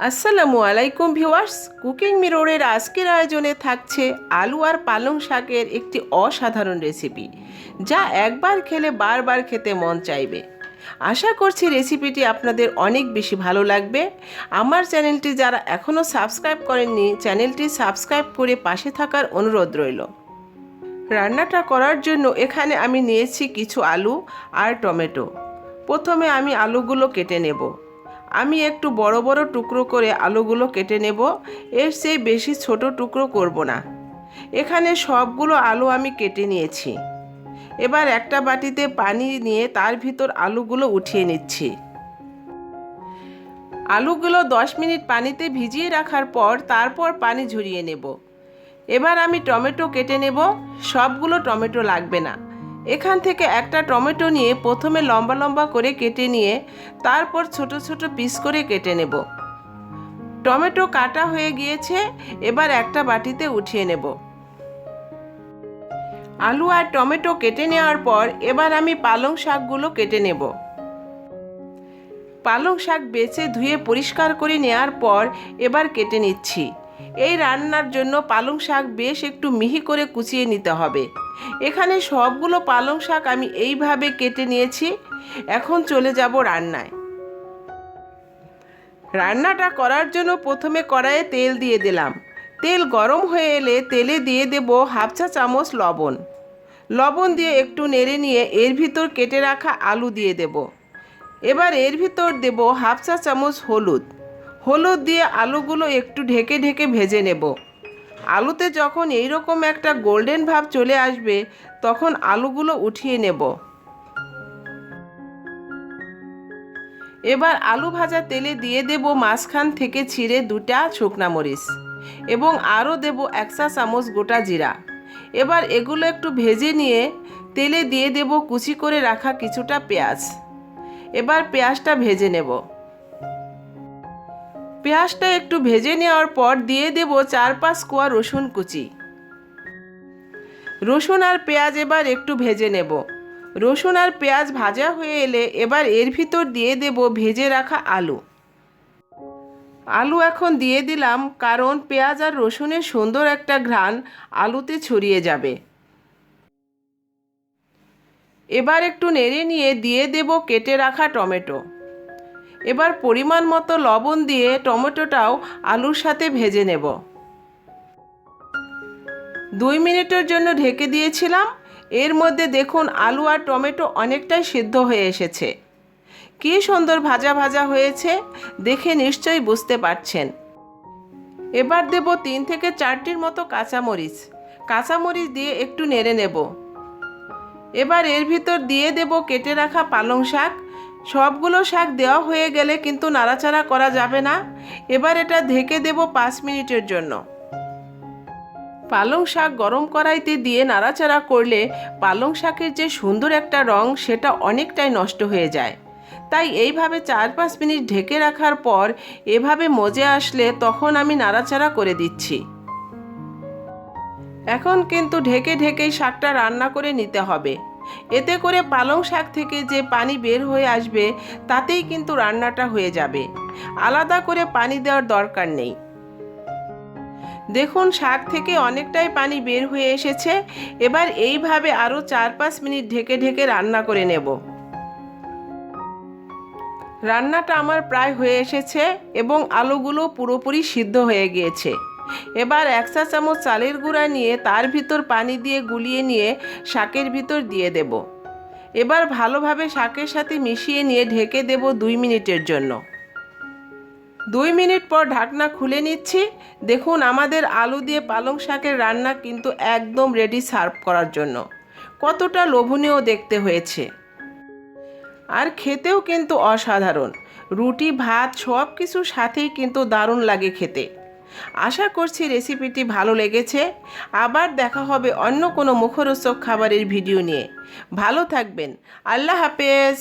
আসসালামু আলাইকুম viewers, cooking মিররের আজকের আয়োজনে থাকছে আলু আর পালং শাকের একটি অসাধারণ রেসিপি, যা একবার খেলে বারবার খেতে মন চাইবে। আশা করছি রেসিপিটি আপনাদের অনেক বেশি ভালো লাগবে। আমার চ্যানেলটি যারা এখনও সাবস্ক্রাইব করেননি, চ্যানেলটি সাবস্ক্রাইব করে পাশে থাকার অনুরোধ রইল। রান্নাটা করার জন্য এখানে আমি নিয়েছি কিছু আলু আর টমেটো। প্রথমে আমি আলুগুলো কেটে নেব। আমি একটু বড় বড় টুকরো করে আলুগুলো কেটে নেব, এর চেয়ে বেশি ছোট টুকরো করব না। এখানে সবগুলো আলু আমি কেটে নিয়েছি। এবার একটা বাটিতে পানি নিয়ে তার ভিতর আলুগুলো উঠিয়ে নিচ্ছি। আলুগুলো 10 মিনিট পানিতে ভিজিয়ে রাখার পর তারপর পানি ঝরিয়ে নেব। এবার আমি টমেটো কেটে নেব। সবগুলো টমেটো লাগবে না। এখান থেকে একটা টমেটো নিয়ে প্রথমে লম্বা লম্বা করে কেটে নিয়ে তারপর ছোট ছোট পিস করে কেটে নেব। টমেটো কাটা হয়ে গিয়েছে, এবার একটা বাটিতে উঠিয়ে নেব। আলু আর টমেটো কেটে নেওয়ার পর এবার আমি পালং শাকগুলো কেটে নেব। পালং শাক বেছে ধুয়ে পরিষ্কার করে নেওয়ার পর এবার কেটে নিচ্ছি। এই রান্নার জন্য পালং শাক বেশ একটু মিহি করে কুচিয়ে নিতে হবে। এখানে সবগুলো পালং শাক আমি এইভাবে কেটে নিয়েছি। এখন চলে যাব রান্নায়। রান্নাটা করার জন্য প্রথমে কড়াইয়ে তেল দিয়ে দিলাম। তেল গরম হয়ে এলে তেলে দিয়ে দেব হাফ চা চামচ লবণ। লবণ দিয়ে একটু নেড়ে নিয়ে এর ভিতর কেটে রাখা আলু দিয়ে দেব। এবার এর ভিতর দেব হাফ চা চামচ হলুদ। হলুদ দিয়ে আলুগুলো একটু ঢেকে ঢেকে ভেজে নেব। আলুতে যখন এইরকম একটা গোল্ডেন ভাব চলে আসবে তখন আলুগুলো উঠিয়ে নেব। এবার আলু ভাজা তেলে দিয়ে দেব মাঝখান থেকে ছিঁড়ে 2টা শুকনা মরিচ এবং আরও দেব 1 চা চামচ গোটা জিরা। এবার এগুলো একটু ভেজে নিয়ে তেলে দিয়ে দেব কুচি করে রাখা কিছুটা পেঁয়াজ। এবার পেঁয়াজটা ভেজে নেব। পেঁয়াজটা একটু ভেজে নেওয়ার পর দিয়ে দেব 4-5 কোয়া রসুন কুচি। রসুন আর পেঁয়াজ এবার একটু ভেজে নেব। রসুন আর পেঁয়াজ ভাজা হয়ে এলে এবার এর ভিতর দিয়ে দেব ভেজে রাখা আলু। আলু এখন দিয়ে দিলাম, কারণ পেঁয়াজ আর রসুনের সুন্দর একটা ঘ্রাণ আলুতে ছড়িয়ে যাবে। এবার একটু নেড়ে নিয়ে দিয়ে দেব কেটে রাখা টমেটো। এবার পরিমাণ মতো লবণ দিয়ে টমেটোটাও আলুর সাথে ভেজে নেব। 2 মিনিটের জন্য ঢেকে দিয়েছিলাম। এর মধ্যে দেখুন আলু আর টমেটো অনেকটাই সিদ্ধ হয়ে এসেছে। কী সুন্দর ভাজা ভাজা হয়েছে, দেখে নিশ্চয়ই বুঝতে পারছেন। এবার দেব 3 থেকে 4টির মতো কাঁচামরিচ। কাঁচামরিচ দিয়ে একটু নেড়ে নেব। এবার এর ভিতর দিয়ে দেব কেটে রাখা পালং শাক। সবগুলো শাক দেওয়া হয়ে গেলে কিন্তু নাড়াচাড়া করা যাবে না। এবার এটা ঢেকে দেব 5 মিনিটের জন্য। পালং শাক গরম কড়াইতে দিয়ে নাড়াচাড়া করলে পালং শাকের যে সুন্দর একটা রং সেটা অনেকটাই নষ্ট হয়ে যায়। তাই এইভাবে 4-5 মিনিট ঢেকে রাখার পর এভাবে মজে আসলে তখন আমি নাড়াচাড়া করে দিচ্ছি। এখন কিন্তু ঢেকে ঢেকেই শাকটা রান্না করে নিতে হবে। এতে করে পালং শাক থেকে যে পানি বের হয়ে আসবে তাতেই কিন্তু রান্নাটা হয়ে যাবে। আলাদা করে পানি দেওয়ার দরকার নেই। দেখুন শাক থেকে অনেকটাই পানি বের হয়ে এসেছে। এবার এইভাবে আরও 4-5 মিনিট ঢেকে ঢেকে রান্না করে নেব। রান্নাটা আমার প্রায় হয়ে এসেছে এবং আলুগুলো পুরোপুরি সিদ্ধ হয়ে গিয়েছে। এবার 1 চা চামচ চালের গুঁড়া নিয়ে তার ভিতর পানি দিয়ে গুলিয়ে নিয়ে শাকের ভিতর দিয়ে দেব। এবার ভালোভাবে শাকের সাথে মিশিয়ে নিয়ে ঢেকে দেব 2 মিনিটের জন্য। 2 মিনিট পর ঢাকনা খুলে নিচ্ছি। দেখুন আমাদের আলু দিয়ে পালং শাকের রান্না কিন্তু একদম রেডি সার্ভ করার জন্য। কতটা লোভনীয় দেখতে হয়েছে, আর খেতেও কিন্তু অসাধারণ। রুটি ভাত সব কিছুর সাথেই কিন্তু দারুণ লাগে খেতে। আশা করছি রেসিপিটি ভালো লেগেছে। আবার দেখা হবে অন্য কোনো মুখরোচক খাবারের ভিডিও নিয়ে। ভালো থাকবেন। আল্লাহ হাফেজ।